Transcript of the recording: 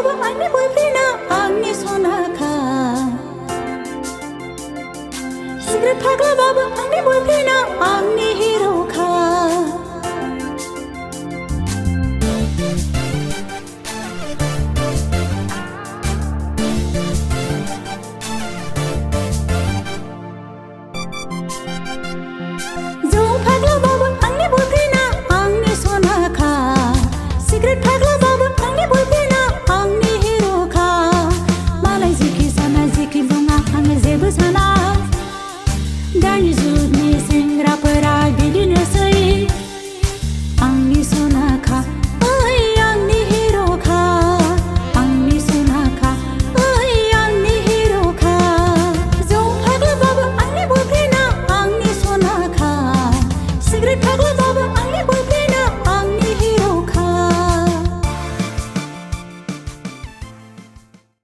फाग्लाबाबो आंनि बयफ्रेन्डआ आंनि सनाखा सिगारेट फाग्लाबाबो आंनि बयफ्रेन्डआ आंनि हिर'खा जौ फाग्लाबाबो आंनि बयफ्रेन्डआ आंनि सनाखा सिगारेट फाग्लाबाबो आंनि बयफ्रेन्डआ आंनि हिर'खा मालाय जेखि साना जेखि बुङा आङो जेबो साना दानि जुगनि सेंग्राफोरा बिदिनोसै आंनि सनाखा ओइ आंनि हिर'खा आंनि सनाखा ओइ आंनि हिर'खा जौ फाग्लाबाबो आंनि बयफ्रेन्डआ आंनि सनाखा सिगारेट फाग्ला